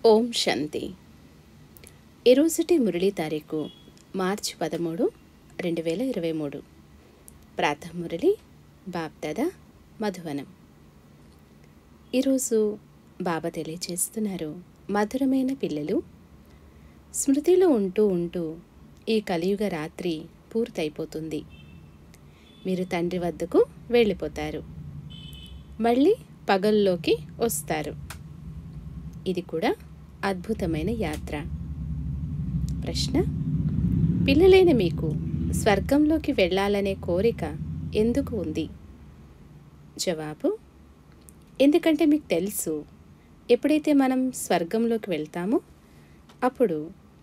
ఓం శాంతి. ఈరోజుటి మురళీ తారీఖు మార్చి 13, 2023. ప్రాతః మురళి బాబ్దాదా మధువనం. ఈరోజు బాబా తెలియచేస్తున్నారు, మధురమైన పిల్లలు, స్మృతిలో ఉంటూ ఉంటూ ఈ కలియుగ రాత్రి పూర్తయిపోతుంది. మీరు తండ్రి వద్దకు వెళ్ళిపోతారు, మళ్ళీ పగల్లోకి వస్తారు. ఇది కూడా అద్భుతమైన యాత్ర. ప్రశ్న: పిల్లలైన మీకు స్వర్గంలోకి వెళ్ళాలనే కోరిక ఎందుకు ఉంది? జవాబు: ఎందుకంటే మీకు తెలుసు, ఎప్పుడైతే మనం స్వర్గంలోకి వెళ్తామో అప్పుడు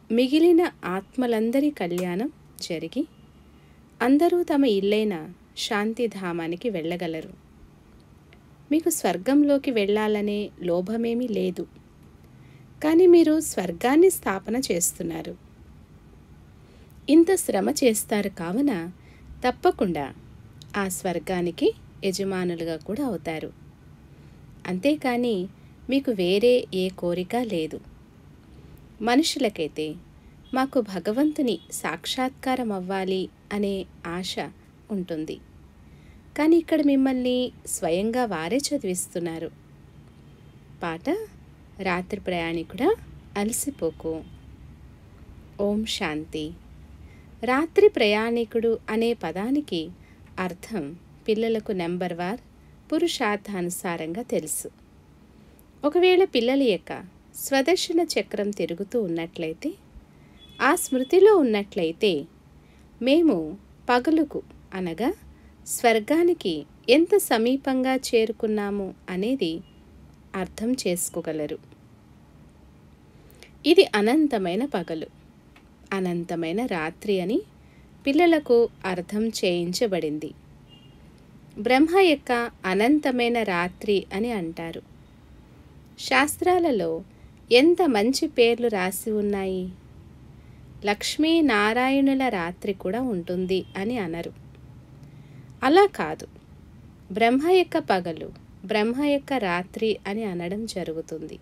మిగిలిన ఆత్మలందరి కళ్యాణం జరిగి అందరూ తమ ఇల్లైన శాంతిధామానికి వెళ్ళగలరు. మీకు స్వర్గంలోకి వెళ్ళాలనే లోభమేమీ లేదు, కానీ మీరు స్వర్గాన్ని స్థాపన చేస్తున్నారు. ఇంత శ్రమ చేస్తారు కావున తప్పకుండా ఆ స్వర్గానికి యజమానులుగా కూడా అవుతారు. అంతేకాని మీకు వేరే ఏ కోరిక లేదు. మనుషులకైతే మాకు భగవంతుని సాక్షాత్కారం అవ్వాలి అనే ఆశ ఉంటుంది, కానీ ఇక్కడ మిమ్మల్ని స్వయంగా వారే చదివిస్తున్నారు. పాట: రాత్రి ప్రయాణికుడా అలసిపోకు. ఓం శాంతి. రాత్రి ప్రయాణికుడు అనే పదానికి అర్థం పిల్లలకు నెంబర్ వార్ పురుషార్థానుసారంగా తెలుసు. ఒకవేళ పిల్లల యొక్క స్వదర్శన చక్రం తిరుగుతూ ఉన్నట్లయితే, ఆ స్మృతిలో ఉన్నట్లయితే, మేము పగలుకు అనగా స్వర్గానికి ఎంత సమీపంగా చేరుకున్నాము అనేది అర్థం చేసుకోగలరు. ఇది అనంతమైన పగలు, అనంతమైన రాత్రి అని పిల్లలకు అర్థం చేయించబడింది. బ్రహ్మ యొక్క అనంతమైన రాత్రి అని అంటారు. శాస్త్రాలలో ఎంత మంచి పేర్లు రాసి ఉన్నాయి. లక్ష్మీనారాయణుల రాత్రి కూడా ఉంటుంది అని అనరు. అలా కాదు, బ్రహ్మ యొక్క పగలు, బ్రహ్మ యొక్క రాత్రి అని అనడం జరుగుతుంది.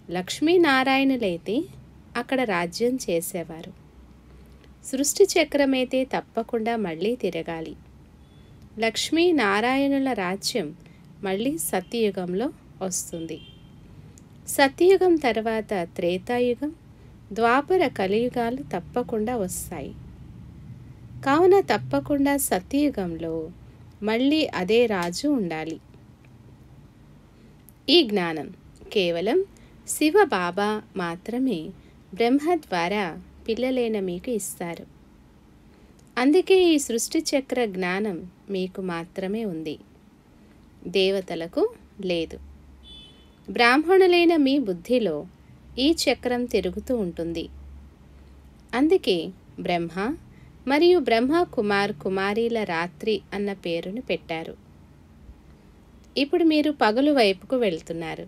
లక్ష్మీనారాయణులైతే అక్కడ రాజ్యం చేసేవారు. సృష్టి చక్రమైతే తప్పకుండా మళ్ళీ తిరగాలి. లక్ష్మీనారాయణుల రాజ్యం మళ్ళీ సత్యయుగంలో వస్తుంది. సత్యయుగం తర్వాత త్రేతాయుగం, ద్వాపర కలియుగాలు తప్పకుండా వస్తాయి. కావున తప్పకుండా సత్యయుగంలో మళ్ళీ అదే రాజు ఉండాలి. ఈ జ్ఞానం కేవలం శివ బాబా మాత్రమే బ్రహ్మ ద్వారా పిల్లలైన మీకు ఇస్తారు. అందుకే ఈ సృష్టి చక్ర జ్ఞానం మీకు మాత్రమే ఉంది, దేవతలకు లేదు. బ్రాహ్మణులైన మీ బుద్ధిలో ఈ చక్రం తిరుగుతూ ఉంటుంది. అందుకే బ్రహ్మ మరియు బ్రహ్మ కుమార్ కుమారీల రాత్రి అన్న పేరును పెట్టారు. ఇప్పుడు మీరు పగలు వైపుకు వెళ్తున్నారు.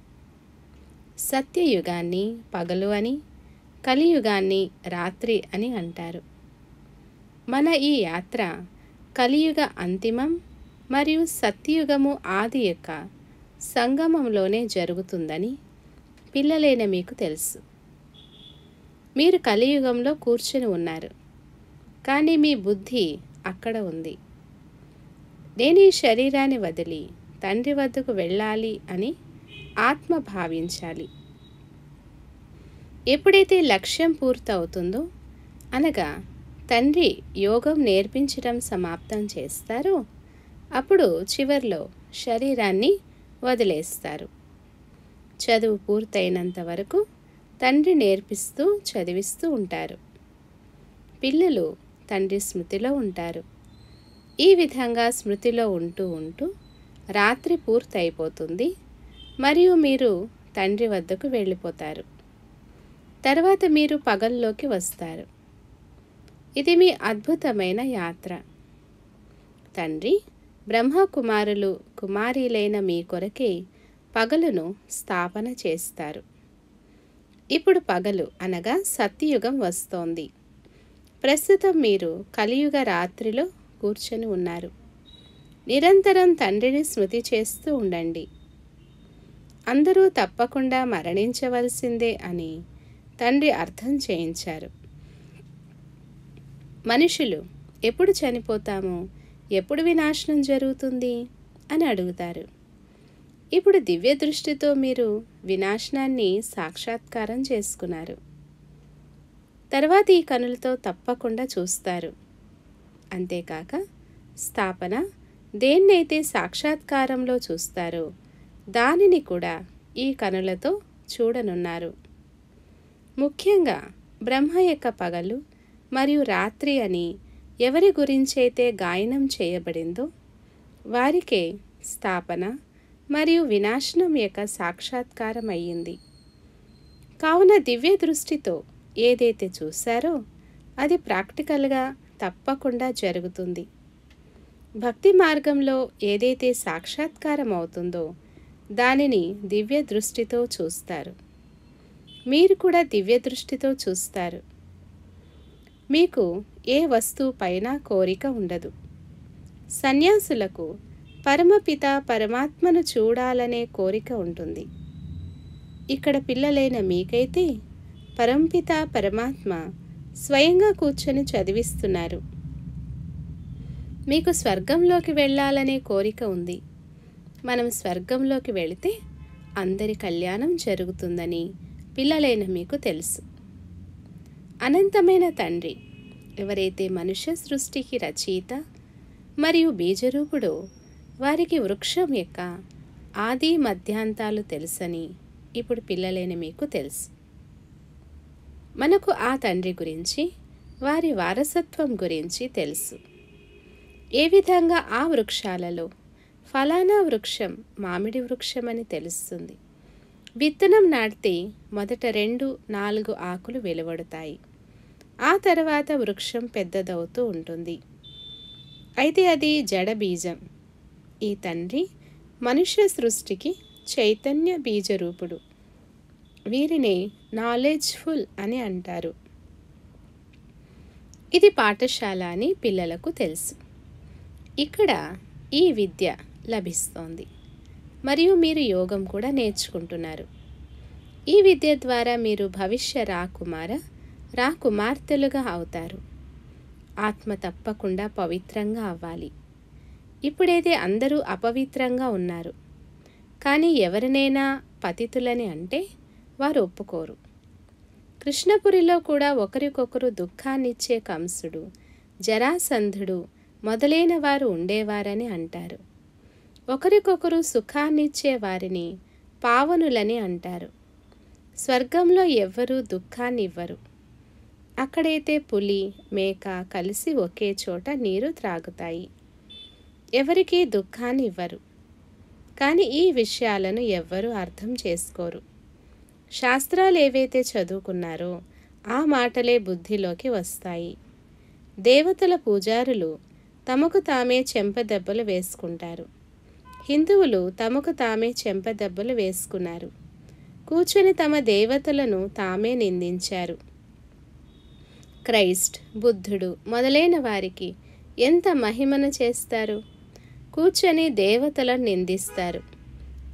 సత్యయుగాన్ని పగలు అని, కలియుగాన్ని రాత్రి అని అంటారు. మన ఈ యాత్ర కలియుగ అంతిమం మరియు సత్యయుగము ఆది యొక్క సంగమంలోనే జరుగుతుందని పిల్లలైన మీకు తెలుసు. మీరు కలియుగంలో కూర్చొని ఉన్నారు, కానీ మీ బుద్ధి అక్కడ ఉంది. నేను ఈ శరీరాన్ని వదిలి తండ్రి వద్దకు వెళ్ళాలి అని ఆత్మ భావించాలి. ఎప్పుడైతే లక్ష్యం పూర్తవుతుందో, అనగా తండ్రి యోగం నేర్పించడం సమాప్తం చేస్తారో, అప్పుడు చివర్లో శరీరాన్ని వదిలేస్తారు. చదువు పూర్తయినంత వరకు తండ్రి నేర్పిస్తూ చదివిస్తూ ఉంటారు. పిల్లలు తండ్రి స్మృతిలో ఉంటారు. ఈ విధంగా స్మృతిలో ఉంటూ ఉంటూ రాత్రి పూర్తయిపోతుంది మరియు మీరు తండ్రి వద్దకు వెళ్ళిపోతారు. తర్వాత మీరు పగల్లోకి వస్తారు. ఇది మీ అద్భుతమైన యాత్ర. తండ్రి బ్రహ్మకుమారులు కుమారీలైన మీ కొరకే పగలును స్థాపన చేస్తారు. ఇప్పుడు పగలు అనగా సత్యయుగం వస్తోంది. ప్రస్తుతం మీరు కలియుగ రాత్రిలో కూర్చొని ఉన్నారు. నిరంతరం తండ్రిని స్మృతి చేస్తూ ఉండండి. అందరూ తప్పకుండా మరణించవలసిందే అని తండ్రి అర్థం చేయించారు. మనుషులు ఎప్పుడు చనిపోతామో, ఎప్పుడు వినాశనం జరుగుతుంది అని అడుగుతారు. ఇప్పుడు దివ్య దృష్టితో మీరు వినాశనాన్ని సాక్షాత్కారం చేసుకున్నారు. తర్వాత ఈ కనులతో తప్పకుండా చూస్తారు. అంతేకాక స్థాపన దేన్నైతే సాక్షాత్కారంలో చూస్తారో దానిని కూడా ఈ కనులతో చూడనున్నారు. ముఖ్యంగా బ్రహ్మ యొక్క పగలు మరియు రాత్రి అని ఎవరి గురించైతే గాయనం చేయబడిందో వారికే స్థాపన మరియు వినాశనం యొక్క సాక్షాత్కారం అయ్యింది. కావున దివ్య దృష్టితో ఏదైతే చూశారో అది ప్రాక్టికల్గా తప్పకుండా జరుగుతుంది. భక్తి మార్గంలో ఏదైతే సాక్షాత్కారం అవుతుందో దానిని దివ్య దృష్టితో చూస్తారు. మీరు కూడా దివ్య దృష్టితో చూస్తారు. మీకు ఏ వస్తువు పైన కోరిక ఉండదు. సన్యాసులకు పరమపిత పరమాత్మను చూడాలనే కోరిక ఉంటుంది. ఇక్కడ పిల్లలైన మీకైతే పరంపిత పరమాత్మ స్వయంగా కూర్చొని చదివిస్తున్నారు. మీకు స్వర్గంలోకి వెళ్ళాలనే కోరిక ఉంది. మనం స్వర్గంలోకి వెళితే అందరి కళ్యాణం జరుగుతుందని పిల్లలైన మీకు తెలుసు. అనంతమైన తండ్రి ఎవరైతే మనుష్య సృష్టికి రచయిత మరియు బీజరూపుడో వారికి వృక్షం యొక్క ఆది మధ్యాంతాలు తెలుసని ఇప్పుడు పిల్లలైన మీకు తెలుసు. మనకు ఆ తండ్రి గురించి, వారి వారసత్వం గురించి తెలుసు. ఏ విధంగా ఆ వృక్షాలలో ఫలానా వృక్షం మామిడి వృక్షం అని తెలుస్తుంది. విత్తనం నాటితే మొదట 2-4 ఆకులు వెలువడతాయి. ఆ తర్వాత వృక్షం పెద్దదవుతూ ఉంటుంది. అయితే అది జడ బీజం. ఈ తండ్రి మనుష్య సృష్టికి చైతన్య బీజరూపుడు. వీరిని నాలెడ్జ్ఫుల్ అని అంటారు. ఇది పాఠశాల అని పిల్లలకు తెలుసు. ఇక్కడ ఈ విద్య లభిస్తోంది మరియు మీరు యోగం కూడా నేర్చుకుంటున్నారు. ఈ విద్య ద్వారా మీరు భవిష్య రాకుమార్తెలుగా అవుతారు. ఆత్మ తప్పకుండా పవిత్రంగా అవ్వాలి. ఇప్పుడైతే అందరూ అపవిత్రంగా ఉన్నారు. కానీ ఎవరినైనా పతితులని అంటే వారు ఒప్పుకోరు. కృష్ణపురిలో కూడా ఒకరికొకరు దుఃఖాన్నిచ్చే కంసుడు, జరాసంధుడు మొదలైన వారు ఉండేవారని అంటారు. ఒకరికొకరు సుఖాన్నిచ్చే వారిని పావనులని అంటారు. స్వర్గంలో ఎవ్వరూ దుఃఖాన్ని ఇవ్వరు. అక్కడైతే పులి, మేక కలిసి ఒకే చోట నీరు త్రాగుతాయి. ఎవరికీ దుఃఖాన్ని ఇవ్వరు. కానీ ఈ విషయాలను ఎవ్వరూ అర్థం చేసుకోరు. శాస్త్రాలు ఏవైతే చదువుకున్నారో ఆ మాటలే బుద్ధిలోకి వస్తాయి. దేవతల పూజారులు తమకు తామే చెంపదెబ్బలు వేసుకుంటారు. హిందువులు తమకు తామే చెంపదెబ్బలు వేసుకున్నారు. కూర్చొని తమ దేవతలను తామే నిందించారు. క్రైస్ట్, బుద్ధుడు మొదలైన వారికి ఎంత మహిమను చేస్తారు. కూర్చొని దేవతలను నిందిస్తారు.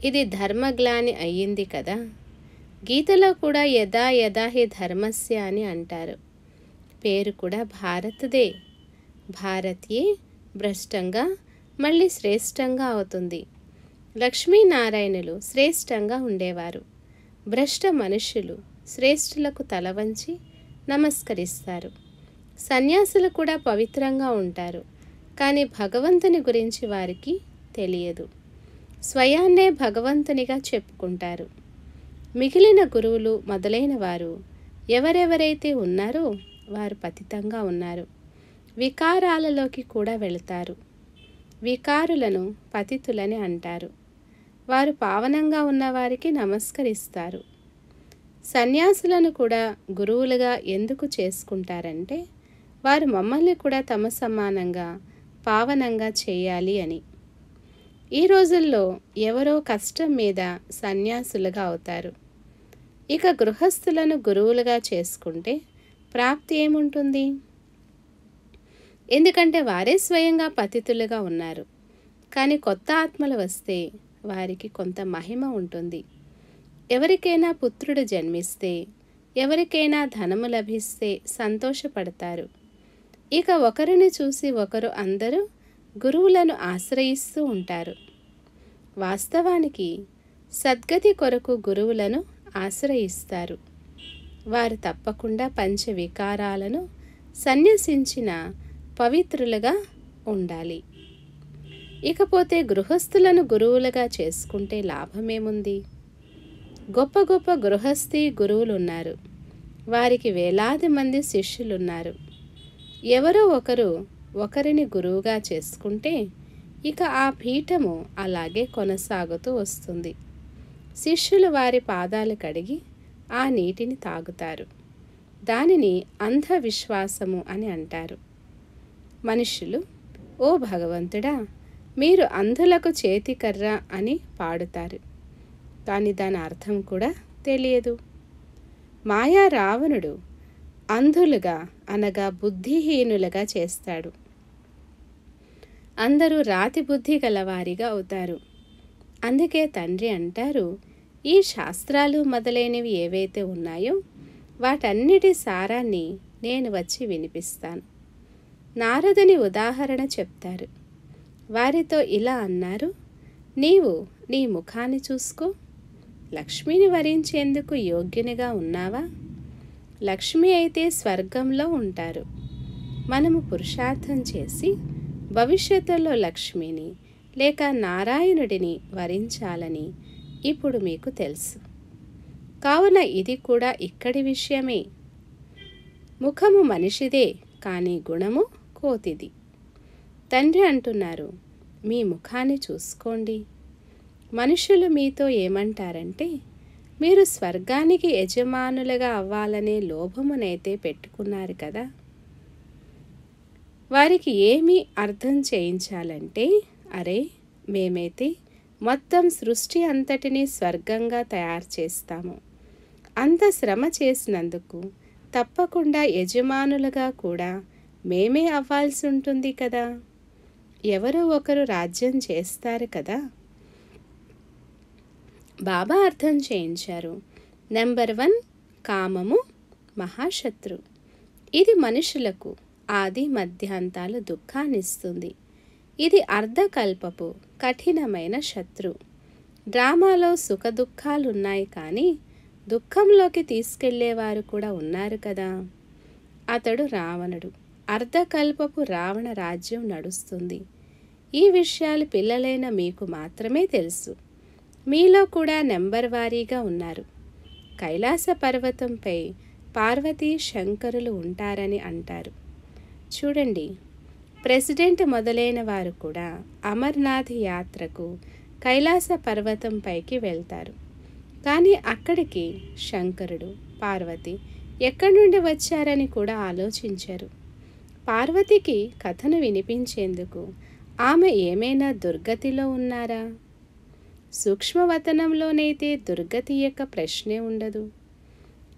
ఇది ధర్మగ్లాని అయ్యింది కదా. గీతలో కూడా యదా యదా హి ధర్మస్య అని అంటారు. పేరు కూడా భారత్దే. భారత్యే భ్రష్టంగా మళ్ళీ శ్రేష్టంగా అవుతుంది. లక్ష్మీనారాయణులు శ్రేష్టంగా ఉండేవారు. భ్రష్ట మనుషులు శ్రేష్ఠులకు తల వంచి నమస్కరిస్తారు. సన్యాసులు కూడా పవిత్రంగా ఉంటారు. కానీ భగవంతుని గురించి వారికి తెలియదు. స్వయాన్నే భగవంతునిగా చెప్పుకుంటారు. మిగిలిన గురువులు మొదలైన వారు ఎవరెవరైతే ఉన్నారో వారు పతితంగా ఉన్నారు. వికారాలలోకి కూడా వెళతారు. వికారులను పతితులని అంటారు. వారు పావనంగా ఉన్నవారికి నమస్కరిస్తారు. సన్యాసులను కూడా గురువులుగా ఎందుకు చేసుకుంటారంటే వారు మమ్మల్ని కూడా తమ సమానంగా పావనంగా చేయాలి అని. ఈ రోజుల్లో ఎవరో కష్టం మీద సన్యాసులుగా అవుతారు. ఇక గృహస్థులను గురువులుగా చేసుకుంటే ప్రాప్తి ఏముంటుంది? ఎందుకంటే వారే స్వయంగా పతితులుగా ఉన్నారు. కానీ కొత్త ఆత్మలు వస్తే వారికి కొంత మహిమ ఉంటుంది. ఎవరికైనా పుత్రుడు జన్మిస్తే, ఎవరికైనా ధనము లభిస్తే సంతోషపడతారు. ఇక ఒకరిని చూసి ఒకరు అందరూ గురువులను ఆశ్రయిస్తూ ఉంటారు. వాస్తవానికి సద్గతి కొరకు గురువులను ఆశ్రయిస్తారు. వారు తప్పకుండా పంచవికారాలను సన్యసించిన పవిత్రులుగా ఉండాలి. ఇకపోతే గృహస్థులను గురువులుగా చేసుకుంటే లాభమేముంది? గొప్ప గొప్ప గృహస్థి గురువులు ఉన్నారు. వారికి వేలాది మంది శిష్యులున్నారు. ఎవరో ఒకరు ఒకరిని గురువుగా చేసుకుంటే ఇక ఆ పీఠము అలాగే కొనసాగుతూ వస్తుంది. శిష్యులు వారి పాదాలు కడిగి ఆ నీటిని తాగుతారు. దానిని అంధవిశ్వాసము అని అంటారు. మనుషులు, ఓ భగవంతుడా, మీరు అంధులకు చేతికర్ర అని పాడుతారు. కానీ దాని అర్థం కూడా తెలియదు. మాయా రావణుడు అంధులుగా అనగా బుద్ధిహీనులుగా చేస్తాడు. అందరూ రాతి బుద్ధి గలవారిగా అవుతారు. అందుకే తండ్రి అంటారు, ఈ శాస్త్రాలు మొదలైనవి ఏవైతే ఉన్నాయో వాటన్నిటి సారాన్ని నేను వచ్చి వినిపిస్తాను. నారదుని ఉదాహరణ చెప్తారు. వారితో ఇలా అన్నారు, నీవు నీ ముఖాన్ని చూసుకో. లక్ష్మిని వరించేందుకు యోగ్యునిగా ఉన్నావా? లక్ష్మి అయితే స్వర్గంలో ఉంటారు. మనము పురుషార్థం చేసి భవిష్యత్తులో లక్ష్మిని లేక నారాయణుడిని వరించాలని ఇప్పుడు మీకు తెలుసు. కావున ఇది కూడా ఇక్కడి విషయమే. ముఖము మనిషిదే, కానీ గుణము కోతిది. తండ్రి అంటున్నారు, మీ ముఖాన్ని చూసుకోండి. మనుషులు మీతో ఏమంటారంటే, మీరు స్వర్గానికి యజమానులుగా అవ్వాలనే లోభమునైతే పెట్టుకున్నారు కదా. వారికి ఏమి అర్థం చేయించాలంటే, అరే, మేమైతే మొత్తం సృష్టి అంతటినీ స్వర్గంగా తయారు చేస్తాము. అంత శ్రమ చేసినందుకు తప్పకుండా యజమానులుగా కూడా మేమే అవ్వాల్సి ఉంటుంది కదా. ఎవరో ఒకరు రాజ్యం చేస్తారు కదా. బాబా అర్థం చేయించారు. నెంబర్ 1, కామము మహాశత్రు. ఇది మనుషులకు ఆది మధ్యాంతాలు దుఃఖాన్నిస్తుంది. ఇది అర్ధకల్పపు కఠినమైన శత్రు. డ్రామాలో సుఖ దుఃఖాలున్నాయి, కానీ దుఃఖంలోకి తీసుకెళ్లేవారు కూడా ఉన్నారు కదా. అతడు రావణుడు. అర్ధకల్పపు రావణ రాజ్యం నడుస్తుంది. ఈ విషయాలు పిల్లలైన మీకు మాత్రమే తెలుసు. మీలో కూడా నెంబర్ వారీగా ఉన్నారు. కైలాస పర్వతంపై పార్వతీ శంకరులు ఉంటారని అంటారు. చూడండి, ప్రెసిడెంట్ మొదలైన వారు కూడా అమర్నాథ్ యాత్రకు కైలాస పర్వతం పైకి వెళ్తారు. కానీ అక్కడికి శంకరుడు, పార్వతి ఎక్కడి నుండి వచ్చారని కూడా ఆలోచించరు. పార్వతికి కథను వినిపించేందుకు ఆమె ఏమైనా దుర్గతిలో ఉన్నారా? సూక్ష్మవతనంలోనైతే దుర్గతి యొక్క ప్రశ్నే ఉండదు.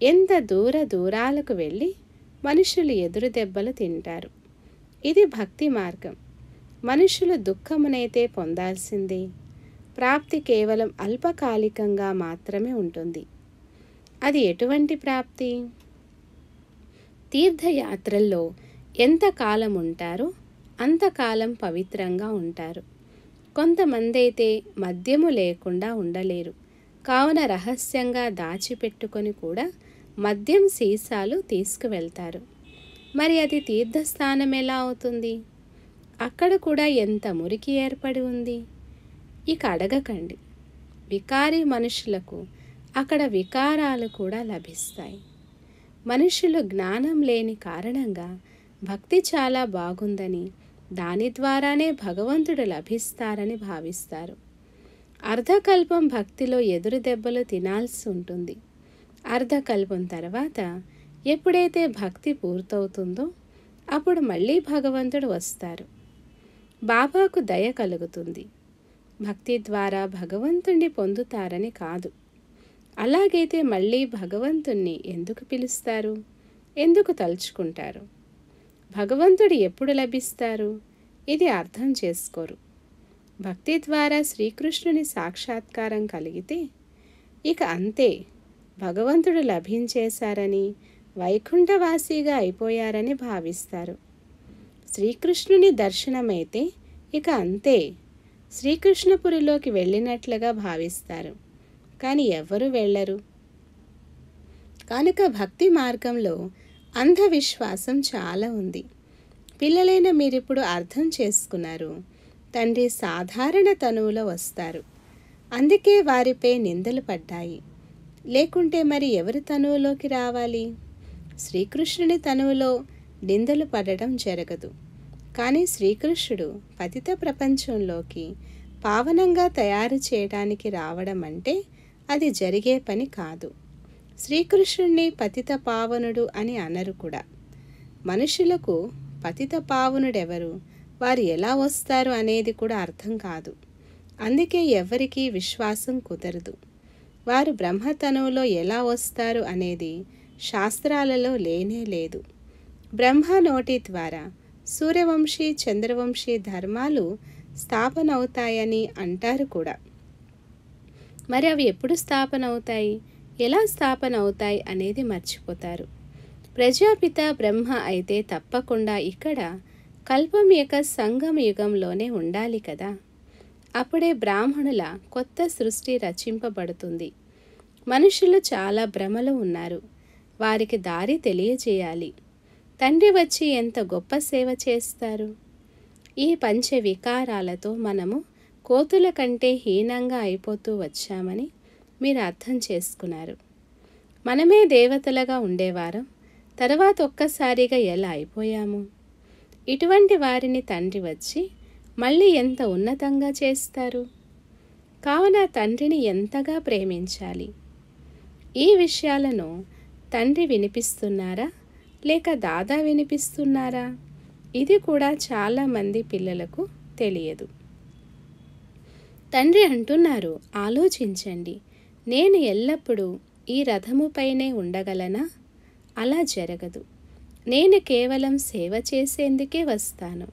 ఎంత దూరాలకు వెళ్ళి మనుషులు ఎదురు దెబ్బలు తింటారు. ఇది భక్తి మార్గం. మనుషులు దుఃఖమునైతే పొందాల్సిందే. ప్రాప్తి కేవలం అల్పకాలికంగా మాత్రమే ఉంటుంది. అది ఎటువంటి ప్రాప్తి? తీర్థయాత్రల్లో ఎంతకాలం ఉంటారో అంతకాలం పవిత్రంగా ఉంటారు. కొంతమంది అయితే మద్యము లేకుండా ఉండలేరు. కావున రహస్యంగా దాచిపెట్టుకొని కూడా మద్యం సీసాలు తీసుకువెళ్తారు. మరి అది తీర్థస్థానం ఎలా అవుతుంది? అక్కడ కూడా ఎంత మురికి ఏర్పడి ఉంది. ఇక అడగకండి. వికారి మనుషులకు అక్కడ వికారాలు కూడా లభిస్తాయి. మనుషులు జ్ఞానం లేని కారణంగా భక్తి చాలా బాగుందని, దాని ద్వారానే భగవంతుడు లభిస్తారని భావిస్తారు. అర్ధకల్పం భక్తిలో ఎదురు దెబ్బలు తినాల్సి ఉంటుంది. అర్ధకల్పం తర్వాత ఎప్పుడైతే భక్తి పూర్తవుతుందో అప్పుడు మళ్ళీ భగవంతుడు వస్తారు. బాబాకు దయ కలుగుతుంది. భక్తి ద్వారా భగవంతుణ్ణి పొందుతారని కాదు. అలాగైతే మళ్ళీ భగవంతుణ్ణి ఎందుకు పిలుస్తారు? ఎందుకు తలుచుకుంటారు? భగవంతుడు ఎప్పుడు లభిస్తారు? ఇది అర్థం చేసుకోరు. భక్తి ద్వారా శ్రీకృష్ణుని సాక్షాత్కారం కలిగితే ఇక అంతే, భగవంతుడు లభించేశారని, వైకుంఠవాసిగా అయిపోయారని భావిస్తారు. శ్రీకృష్ణుని దర్శనమైతే ఇక అంతే, శ్రీకృష్ణపురిలోకి వెళ్ళినట్లుగా భావిస్తారు. కానీ ఎవ్వరూ వెళ్ళరు. కనుక భక్తి మార్గంలో అంధవిశ్వాసం చాలా ఉంది. పిల్లలైన మీరిప్పుడు అర్థం చేసుకున్నారు. తండ్రి సాధారణ తనువులో వస్తారు, అందుకే వారిపై నిందలు పడ్డాయి. లేకుంటే మరి ఎవరి తనువులోకి రావాలి? శ్రీకృష్ణుని తనువులో నిందలు పడడం జరగదు. కానీ శ్రీకృష్ణుడు పతిత ప్రపంచంలోకి పావనంగా తయారు చేయడానికి రావడం అంటే అది జరిగే పని కాదు. శ్రీకృష్ణుణ్ణి పతిత పావనుడు అని అనరు కూడా. మనుషులకు పతిత పావనుడెవరు, వారు ఎలా వస్తారు అనేది కూడా అర్థం కాదు. అందుకే ఎవరికీ విశ్వాసం కుదరదు. వారు బ్రహ్మతనువులో ఎలా వస్తారు అనేది శాస్త్రాలలో లేనే లేదు. బ్రహ్మ నోటి ద్వారా సూర్యవంశీ చంద్రవంశీ ధర్మాలు స్థాపన అవుతాయని అంటారు కూడా. మరి అవి ఎప్పుడు స్థాపన అవుతాయి, ఎలా స్థాపన అవుతాయి అనేది మర్చిపోతారు. ప్రజాపిత బ్రహ్మ అయితే తప్పకుండా ఇక్కడ కల్పం యొక్క సంగమ యుగంలోనే ఉండాలి కదా. అప్పుడే బ్రాహ్మణుల కొత్త సృష్టి రచింపబడుతుంది. మనుషులు చాలా భ్రమలో ఉన్నారు, వారికి దారి తెలియజేయాలి. తండ్రి వచ్చి ఎంత గొప్ప సేవ చేస్తారు. ఈ పంచ వికారాలతో మనము కోతుల కంటే హీనంగా అయిపోతూ వచ్చామని మీరు అర్థం చేసుకున్నారు. మనమే దేవతలుగా ఉండేవారం, తర్వాత ఒక్కసారిగా ఎలా అయిపోయాము? ఇటువంటి వారిని తండ్రి వచ్చి మళ్ళీ ఎంత ఉన్నతంగా చేస్తారు. కావున తండ్రిని ఎంతగా ప్రేమించాలి. ఈ విషయాలను తండ్రి వినిపిస్తున్నారా లేక దాదా వినిపిస్తున్నారా? ఇది కూడా చాలామంది పిల్లలకు తెలియదు. తండ్రి అంటున్నారు, ఆలోచించండి, నేను ఎల్లప్పుడూ ఈ రథముపైనే ఉండగలనా? అలా జరగదు. నేను కేవలం సేవ చేసేందుకే వస్తాను.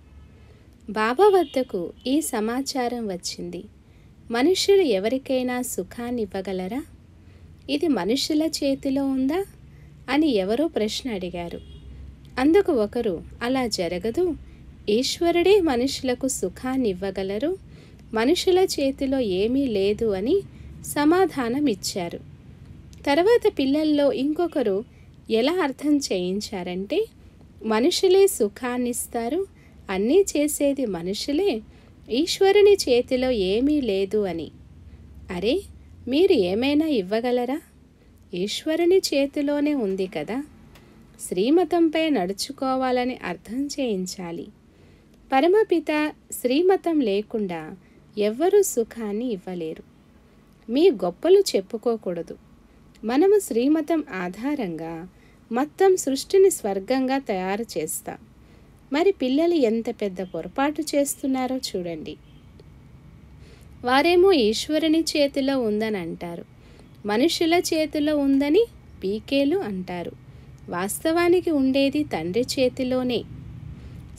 బాబా వద్దకు ఈ సమాచారం వచ్చింది. మనుషులు ఎవరికైనా సుఖాన్ని ఇవ్వగలరా? ఇది మనుషుల చేతిలో ఉందా అని ఎవరో ప్రశ్న అడిగారు. అందుకు ఒకరు, అలా జరగదు, ఈశ్వరుడే మనుషులకు సుఖాన్ని ఇవ్వగలరు, మనుషుల చేతిలో ఏమీ లేదు అని సమాధానం ఇచ్చారు. తర్వాత పిల్లల్లో ఇంకొకరు ఎలా అర్థం చేయించారంటే, మనుషులే సుఖాన్నిస్తారు, అన్నీ చేసేది మనుషులే, ఈశ్వరుని చేతిలో ఏమీ లేదు అని. అరే, మీరు ఏమైనా ఇవ్వగలరా? ఈశ్వరుని చేతిలోనే ఉంది కదా. శ్రీమతంపై నడుచుకోవాలని అర్థం చేయించాలి. పరమపిత శ్రీమతం లేకుండా ఎవ్వరూ సుఖాన్ని ఇవ్వలేరు. మీ గొప్పలు చెప్పుకోకూడదు. మనము శ్రీమతం ఆధారంగా మొత్తం సృష్టిని స్వర్గంగా తయారు చేస్తాం. మరి పిల్లలు ఎంత పెద్ద పొరపాటు చేస్తున్నారో చూడండి. వారేమో ఈశ్వరుని చేతిలో ఉందని అంటారు, మనుషుల చేతిలో ఉందని పీకేలు అంటారు. వాస్తవానికి ఉండేది తండ్రి చేతిలోనే.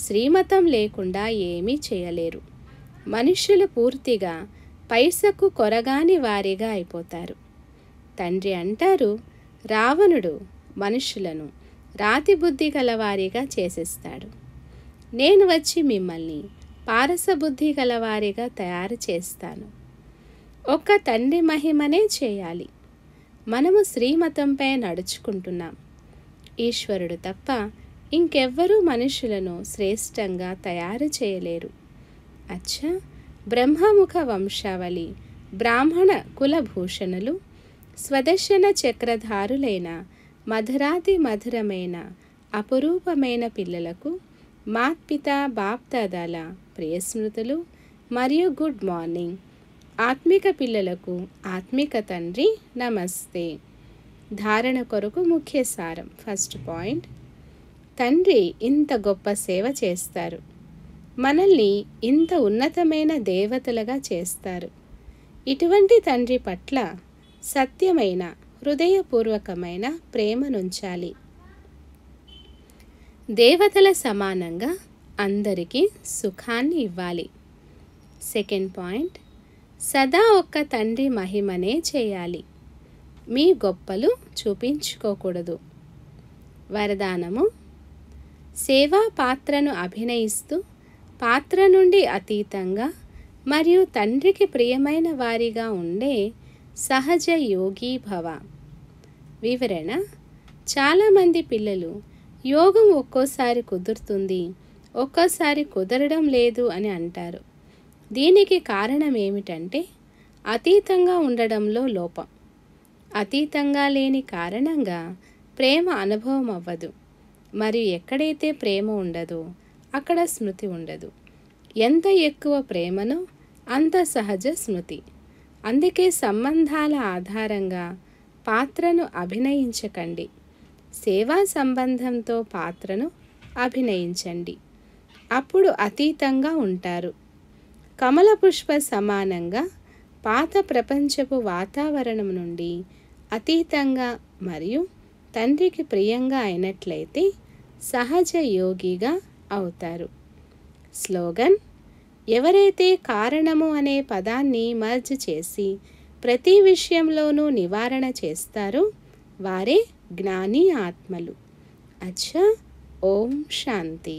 శ్రీమతం లేకుండా ఏమీ చేయలేరు. మనుష్యులు పూర్తిగా పైసకు కొరగాని వారిగా అయిపోతారు. తండ్రి అంటారు, రావణుడు మనుషులను రాతి బుద్ధి గలవారిగా చేసేస్తాడు. నేను వచ్చి మిమ్మల్ని పారసబుద్ధి గలవారిగా తయారు చేస్తాను. ఒక్క తండ్రి మహిమనే చేయాలి. మనము శ్రీమతంపై నడుచుకుంటున్నాం. ఈశ్వరుడు తప్ప ఇంకెవ్వరూ మనుషులను శ్రేష్టంగా తయారు చేయలేరు. అచ్చా, బ్రహ్మముఖ వంశావళి బ్రాహ్మణ కులభూషణులు స్వదర్శన చక్రధారులైన మధురాతి మధురమైన అపురూపమైన పిల్లలకు మాత్పిత బాప్దాదాల ప్రియస్మృతులు మరియు గుడ్ మార్నింగ్. ఆత్మిక పిల్లలకు ఆత్మిక తండ్రి నమస్తే. ధారణ కొరకు ముఖ్య సారం. ఫస్ట్ పాయింట్, తండ్రి ఇంత గొప్ప సేవ చేస్తారు, మనల్ని ఇంత ఉన్నతమైన దేవతలుగా చేస్తారు. ఇటువంటి తండ్రి పట్ల సత్యమైన హృదయపూర్వకమైన ప్రేమనుంచాలి. దేవతల సమానంగా అందరికీ సుఖాన్ని ఇవ్వాలి. సెకండ్ పాయింట్, సదా ఒక్క తండ్రి మహిమనే చేయాలి. మీ గొప్పలు చూపించుకోకూడదు. వరదానము: సేవా పాత్రను అభినయిస్తూ పాత్ర నుండి అతీతంగా మరియు తండ్రికి ప్రియమైన వారిగా ఉండే సహజ యోగి భవ. వివరణ: చాలామంది పిల్లలు యోగం ఒక్కోసారి కుదురుతుంది, ఒక్కోసారి కుదరడం లేదు అని అంటారు. దీనికి కారణం ఏమిటంటే అతీతంగా ఉండడంలో లోపం. అతీతంగా లేని కారణంగా ప్రేమ అనుభవం అవ్వదు. మరియు ఎక్కడైతే ప్రేమ ఉండదో అక్కడ స్మృతి ఉండదు. ఎంత ఎక్కువ ప్రేమనో అంత సహజ స్మృతి. అందుకే సంబంధాల ఆధారంగా పాత్రను అభినయించకండి. సేవా సంబంధంతో పాత్రను అభినయించండి. అప్పుడు అతీతంగా ఉంటారు. కమల పుష్ప సమానంగా పాత ప్రపంచపు వాతావరణం నుండి అతీతంగా మరియు తండ్రికి ప్రియంగా అయినట్లయితే సహజ యోగిగా అవుతారు. స్లోగన్: ఎవరైతే కారణము అనే పదాన్ని మర్జ్ చేసి ప్రతి విషయంలోనూ నివారణ చేస్తారో వారే జ్ఞాని ఆత్మలు. అచ్చా. ఓం శాంతి.